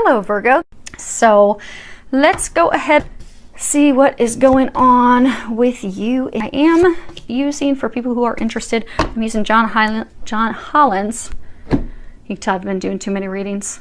Hello, Virgo. So let's go ahead see what is going on with you. I am using, for people who are interested, I'm using John Holland's. You can tell I've been doing too many readings.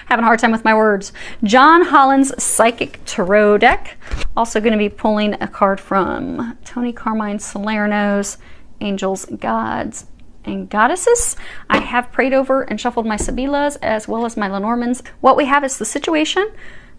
Having a hard time with my words. John Holland's Psychic Tarot deck. Also going to be pulling a card from Tony Carmine Salerno's Angels, Gods, and Goddesses. I have prayed over and shuffled my Sibylas as well as my Lenormands. What we have is the situation,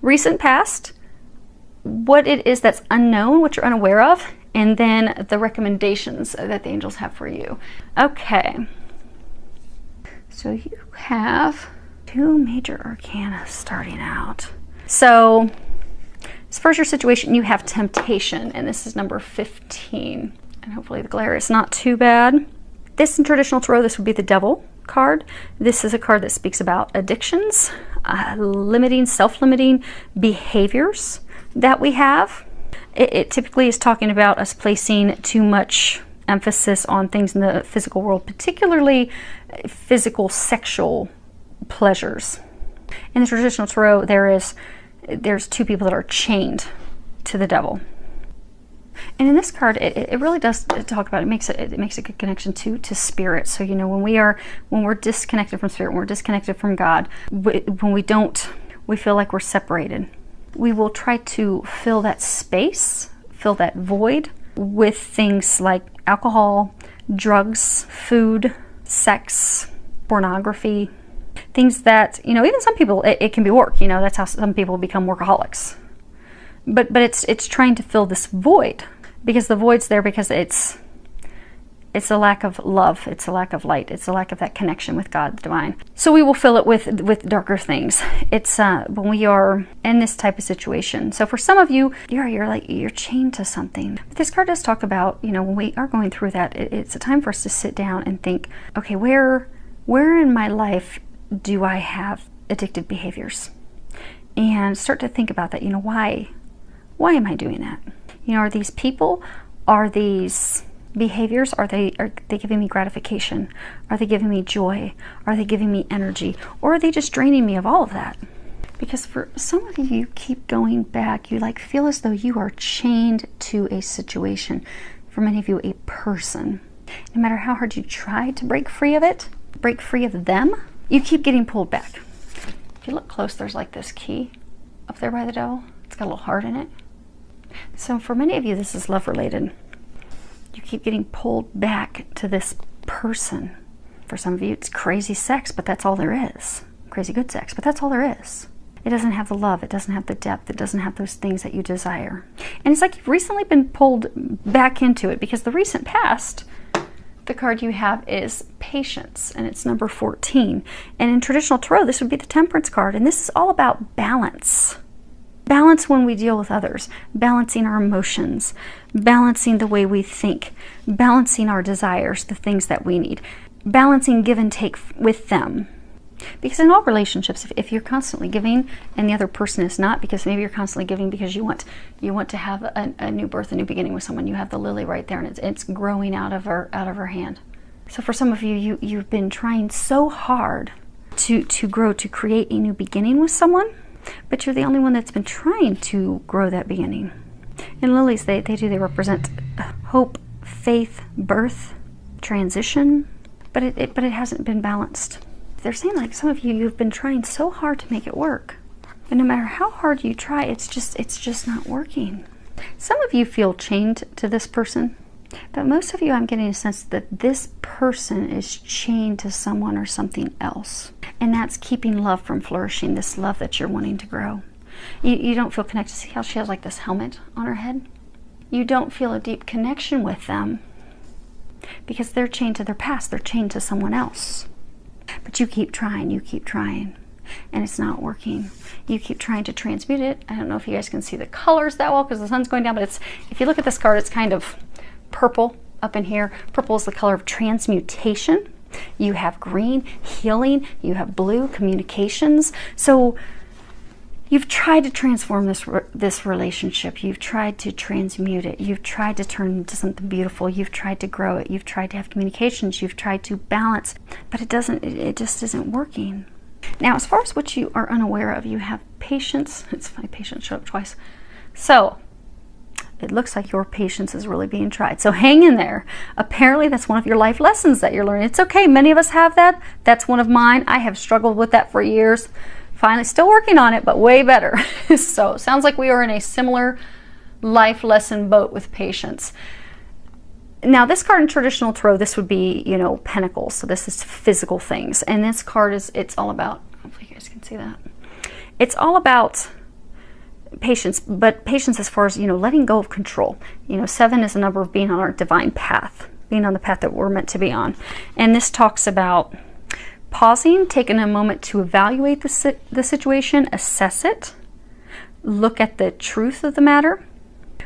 recent past, what it is that's unknown, what you're unaware of, and then the recommendations that the angels have for you. Okay. So you have two major arcana starting out. So as far as your situation, you have temptation, and this is number 15. And hopefully the glare is not too bad. This in traditional tarot, this would be the Devil card. This is a card that speaks about addictions, limiting, self-limiting behaviors that we have. It typically is talking about us placing too much emphasis on things in the physical world, particularly physical sexual pleasures. In the traditional tarot, there's two people that are chained to the devil. And in this card, it really does talk about, it makes a good connection to spirit. So, you know, when we're disconnected from spirit, when we're disconnected from God, when we feel like we're separated. We will try to fill that space, fill that void with things like alcohol, drugs, food, sex, pornography, things that, you know, even some people, it can be work, you know, that's how some people become workaholics. But it's trying to fill this void, because the void's there because it's a lack of love, it's a lack of light, it's a lack of that connection with God, the divine. So we will fill it with darker things. It's when we are in this type of situation. So for some of you, you're chained to something. But this card does talk about, you know, when we are going through that, it's a time for us to sit down and think, okay, where in my life do I have addictive behaviors? And start to think about that. You know, why am I doing that? You know, are these people, are these behaviors, are they giving me gratification? Are they giving me joy? Are they giving me energy? Or are they just draining me of all of that? Because for some of you, you keep going back. You like feel as though you are chained to a situation. For many of you, a person. No matter how hard you try to break free of it, break free of them, you keep getting pulled back. If you look close, there's like this key up there by the devil. It's got a little heart in it. So for many of you, this is love related. You keep getting pulled back to this person. For some of you, it's crazy sex, but that's all there is. Crazy good sex, but that's all there is. It doesn't have the love, it doesn't have the depth, it doesn't have those things that you desire. And it's like you've recently been pulled back into it, because the recent past, the card you have is patience, and it's number 14. And in traditional tarot, this would be the Temperance card, and this is all about balance. Balance when we deal with others, balancing our emotions, balancing the way we think, balancing our desires, the things that we need, balancing give and take with them. Because in all relationships, if you're constantly giving and the other person is not, because maybe you're constantly giving because you want to have a new birth, a new beginning with someone, you have the lily right there, and it's growing out of her hand. So for some of you, you've been trying so hard to grow, to create a new beginning with someone, but you're the only one that's been trying to grow that beginning. And lilies, they represent hope, faith, birth, transition, but it hasn't been balanced. They're saying, like, some of you, you've been trying so hard to make it work, but no matter how hard you try, it's just not working. Some of you feel chained to this person, but most of you, I'm getting a sense that this person is chained to someone or something else. And that's keeping love from flourishing, this love that you're wanting to grow. You don't feel connected. See how she has like this helmet on her head? You don't feel a deep connection with them because they're chained to their past. They're chained to someone else. But you keep trying, and it's not working. You keep trying to transmute it. I don't know if you guys can see the colors that well because the sun's going down, but if you look at this card, it's kind of purple up in here. Purple is the color of transmutation. You have green, healing. You have blue, communications. So you've tried to transform this relationship. You've tried to transmute it. You've tried to turn it into something beautiful. You've tried to grow it. You've tried to have communications. You've tried to balance, but it just isn't working. Now, as far as what you are unaware of, you have patience. It's funny, patience showed up twice. So it looks like your patience is really being tried. So hang in there. Apparently that's one of your life lessons that you're learning. It's okay. Many of us have that. That's one of mine. I have struggled with that for years. Finally, still working on it, but way better. So sounds like we are in a similar life lesson boat with patience. Now, this card in traditional tarot, this would be, you know, pentacles. So this is physical things. And this card is, it's all about, hopefully you guys can see that. It's all about patience, but patience as far as, you know, letting go of control. You know, 7 is a number of being on our divine path, being on the path that we're meant to be on. And this talks about pausing, taking a moment to evaluate the situation, assess it, look at the truth of the matter,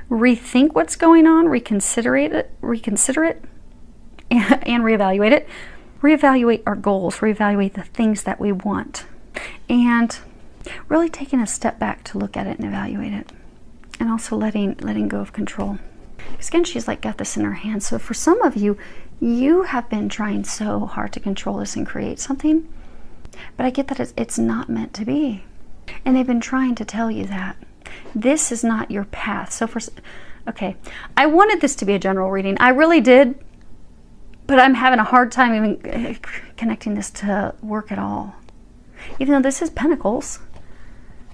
rethink what's going on, reconsider it, and reevaluate it. Reevaluate our goals, reevaluate the things that we want, and really taking a step back to look at it and evaluate it, and also letting go of control. Because again, she's like got this in her hand. So for some of you, you have been trying so hard to control this and create something, but I get that it's not meant to be, and they've been trying to tell you that this is not your path. So okay, I wanted this to be a general reading. I really did, but I'm having a hard time even connecting this to work at all. Even though this is Pentacles,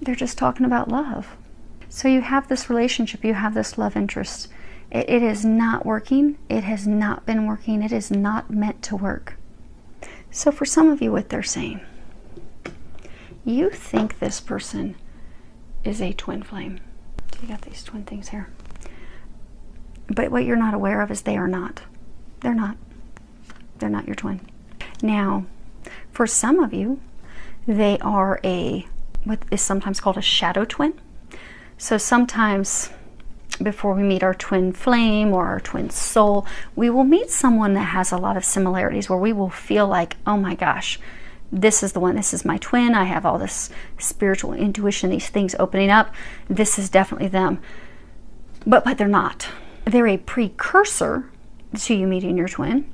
they're just talking about love. So you have this relationship, you have this love interest. It is not working. It has not been working. It is not meant to work. So for some of you, what they're saying, you think this person is a twin flame. So you got these twin things here. But what you're not aware of is they are not. They're not. They're not your twin. Now, for some of you, they are what is sometimes called a shadow twin. So sometimes before we meet our twin flame or our twin soul, we will meet someone that has a lot of similarities where we will feel like, oh my gosh, this is the one, this is my twin. I have all this spiritual intuition, these things opening up. This is definitely them. But they're not. They're a precursor to you meeting your twin.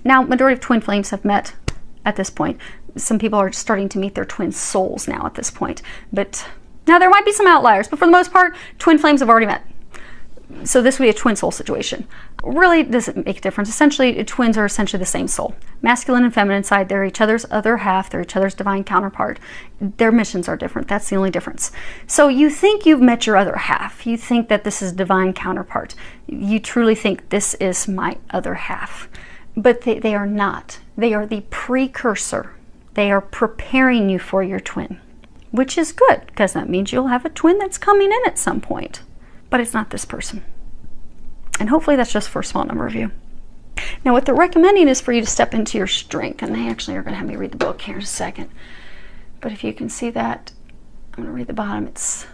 Now, majority of twin flames have met at this point. Some people are starting to meet their twin souls now at this point. But now there might be some outliers, but for the most part, twin flames have already met. So this would be a twin soul situation. Really doesn't make a difference. Essentially, twins are essentially the same soul. Masculine and feminine side, they're each other's other half. They're each other's divine counterpart. Their missions are different. That's the only difference. So you think you've met your other half. You think that this is divine counterpart. You truly think this is my other half. But they are not. They are the precursor. They are preparing you for your twin, which is good because that means you'll have a twin that's coming in at some point. But it's not this person. And hopefully that's just for a small number of you. Now what they're recommending is for you to step into your strength. And they actually are going to have me read the book here in a second. But if you can see that, I'm going to read the bottom. It's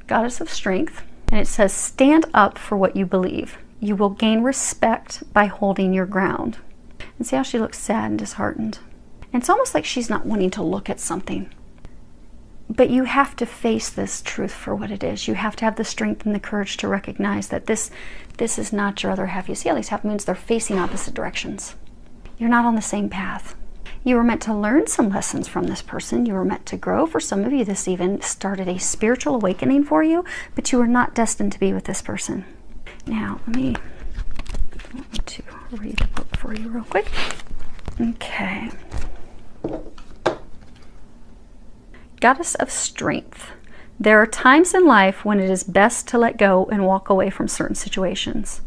Goddess of Strength. And it says, stand up for what you believe. You will gain respect by holding your ground. And see how she looks sad and disheartened. And it's almost like she's not wanting to look at something. But you have to face this truth for what it is. You have to have the strength and the courage to recognize that this is not your other half. You see how these half moons, they're facing opposite directions. You're not on the same path. You were meant to learn some lessons from this person. You were meant to grow. For some of you, this even started a spiritual awakening for you, but you were not destined to be with this person. Now, I want to read the book for you real quick. Okay. Goddess of Strength. There are times in life when it is best to let go and walk away from certain situations.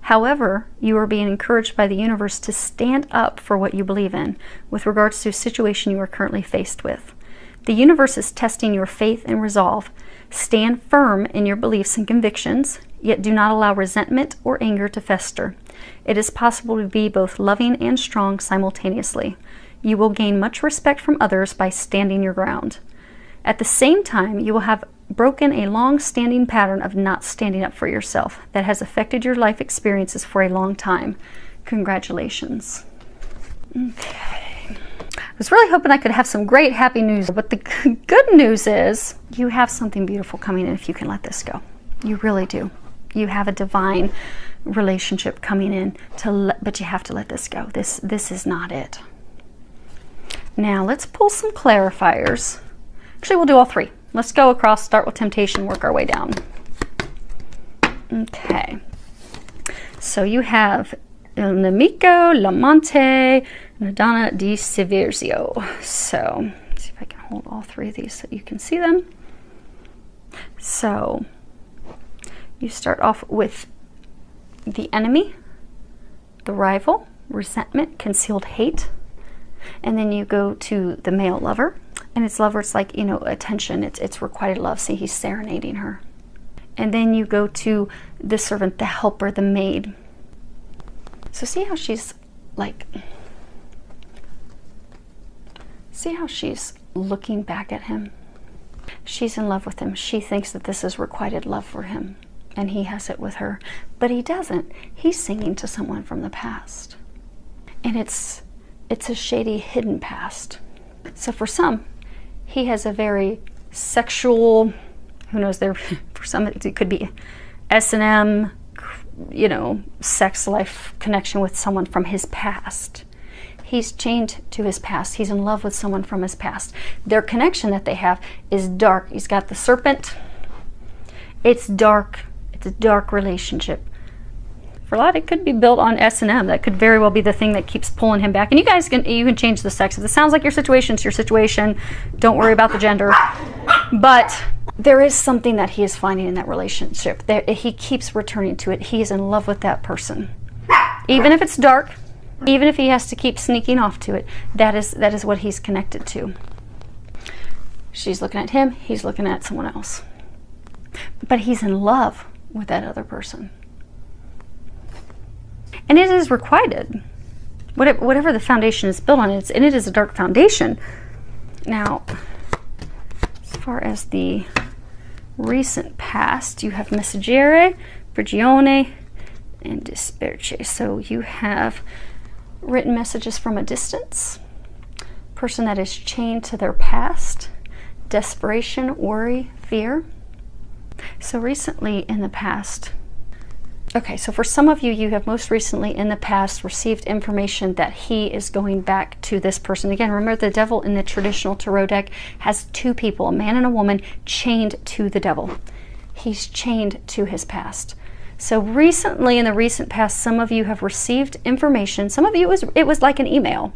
However, you are being encouraged by the universe to stand up for what you believe in with regards to a situation you are currently faced with. The universe is testing your faith and resolve. Stand firm in your beliefs and convictions, yet do not allow resentment or anger to fester. It is possible to be both loving and strong simultaneously. You will gain much respect from others by standing your ground. At the same time, you will have broken a long-standing pattern of not standing up for yourself that has affected your life experiences for a long time. Congratulations. Okay. I was really hoping I could have some great happy news, but the good news is you have something beautiful coming in if you can let this go. You really do. You have a divine relationship coming in, but you have to let this go. This is not it. Now let's pull some clarifiers. Actually, we'll do all three. Let's go across, start with temptation, work our way down. Okay. So you have Il Nemico, L'Amante, and Donna di Severzio. So let's see if I can hold all three of these so you can see them. So you start off with the enemy, the rival, resentment, concealed hate. And then you go to the male lover. And it's lover, it's like, you know, attention. It's requited love. See, he's serenading her. And then you go to the servant, the helper, the maid. So see how she's like, see how she's looking back at him. She's in love with him. She thinks that this is requited love for him. And he has it with her. But he doesn't. He's singing to someone from the past. And it's a shady, hidden past. So for some, he has a very sexual, who knows, there for some it could be S&M, you know, sex life connection with someone from his past. He's chained to his past. He's in love with someone from his past. Their connection that they have is dark. He's got the serpent. It's dark. It's a dark relationship. For a lot, it could be built on S&M. That could very well be the thing that keeps pulling him back. And you guys can change the sex. If it sounds like your situation, it's your situation. Don't worry about the gender. But there is something that he is finding in that relationship. He keeps returning to it. He is in love with that person. Even if it's dark, even if he has to keep sneaking off to it, that is what he's connected to. She's looking at him. He's looking at someone else. But he's in love with that other person. And it is requited. Whatever the foundation is built on, and it is a dark foundation. Now, as far as the recent past, you have Messaggere, Prigione, and Disperce. So you have written messages from a distance, person that is chained to their past, desperation, worry, fear. So recently in the past, okay, so for some of you, you have most recently in the past received information that he is going back to this person. Again, remember the devil in the traditional tarot deck has two people, a man and a woman, chained to the devil. He's chained to his past. So recently, in the recent past, some of you have received information. Some of you, it was like an email.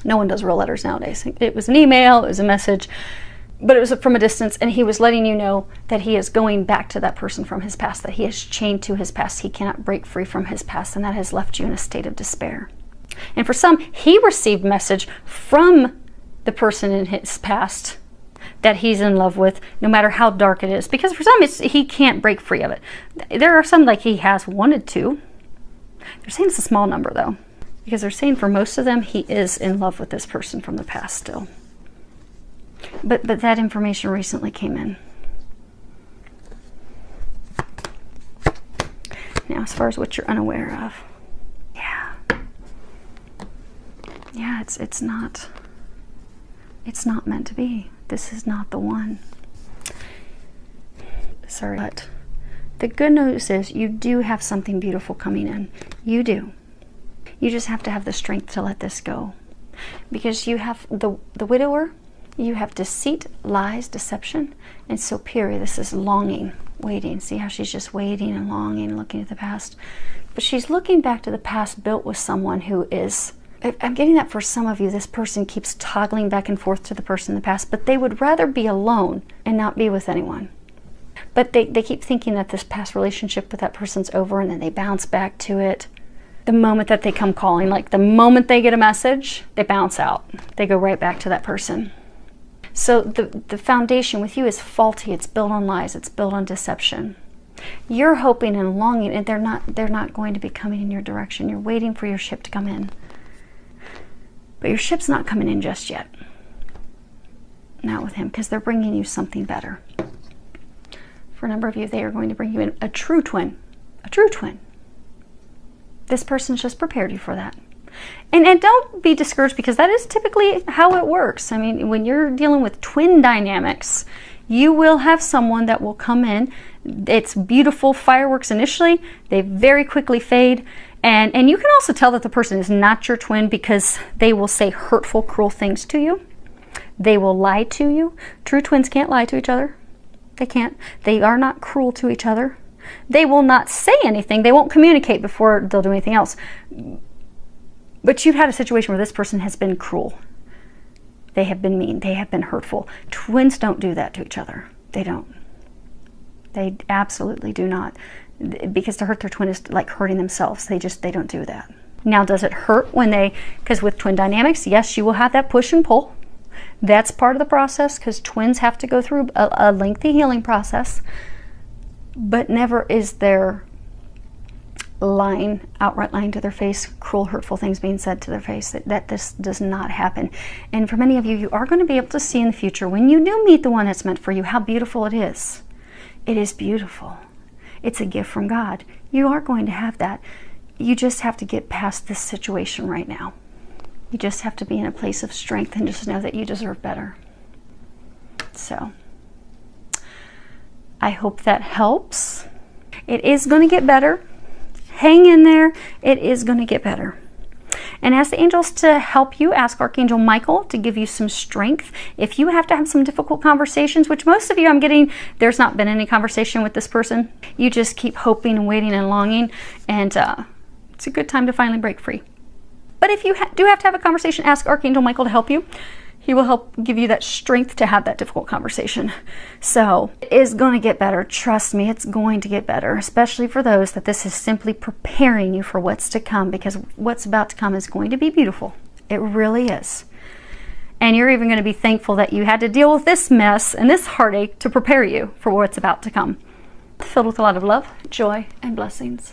No one does real letters nowadays. It was an email, it was a message, but it was from a distance, and he was letting you know that he is going back to that person from his past, that he is chained to his past. He cannot break free from his past, and that has left you in a state of despair. And for some, he received message from the person in his past that he's in love with, no matter how dark it is. Because for some, he can't break free of it. There are some like he has wanted to. They're saying it's a small number, though, because they're saying for most of them, he is in love with this person from the past still. But that information recently came in. Now, as far as what you're unaware of, yeah, it's not meant to be. This is not the one. Sorry, but the good news is you do have something beautiful coming in. You do. You just have to have the strength to let this go, because you have the widower. You have deceit, lies, deception, and superior. This is longing, waiting. See how she's just waiting and longing and looking at the past. But she's looking back to the past built with someone who is, I'm getting that for some of you, this person keeps toggling back and forth to the person in the past, but they would rather be alone and not be with anyone. But they keep thinking that this past relationship with that person's over, and then they bounce back to it the moment that they come calling. Like the moment they get a message, they bounce out. They go right back to that person. So the foundation with you is faulty. It's built on lies. It's built on deception. You're hoping and longing, and they're not going to be coming in your direction. You're waiting for your ship to come in. But your ship's not coming in just yet. Not with him, because they're bringing you something better. For a number of you, they are going to bring you in a true twin. A true twin. This person's just prepared you for that. And don't be discouraged, because that is typically how it works. I mean, when you're dealing with twin dynamics, you will have someone that will come in. It's beautiful fireworks initially. They very quickly fade. And you can also tell that the person is not your twin because they will say hurtful, cruel things to you. They will lie to you. True twins can't lie to each other. They can't. They are not cruel to each other. They will not say anything. They won't communicate before they'll do anything else. But you've had a situation where this person has been cruel. They have been mean. They have been hurtful. Twins don't do that to each other. They don't. They absolutely do not. Because to hurt their twin is like hurting themselves. They don't do that. Now, does it hurt when because with twin dynamics, yes, you will have that push and pull. That's part of the process because twins have to go through a lengthy healing process. But never is there outright lying to their face, cruel, hurtful things being said to their face. That this does not happen. And for many of you, you are going to be able to see in the future, when you do meet the one that's meant for you, how beautiful it is. It is beautiful. It's a gift from God. You are going to have that. You just have to get past this situation right now. You just have to be in a place of strength and just know that you deserve better. So, I hope that helps. It is going to get better. Hang in there. It is going to get better. And ask the angels to help you. Ask Archangel Michael to give you some strength. If you have to have some difficult conversations, which most of you I'm getting, there's not been any conversation with this person. You just keep hoping and waiting and longing. And it's a good time to finally break free. But if you do have to have a conversation, ask Archangel Michael to help you. He will help give you that strength to have that difficult conversation. So it is going to get better. Trust me, it's going to get better, especially for those that this is simply preparing you for what's to come, because what's about to come is going to be beautiful. It really is. And you're even going to be thankful that you had to deal with this mess and this heartache to prepare you for what's about to come. Filled with a lot of love, joy, and blessings.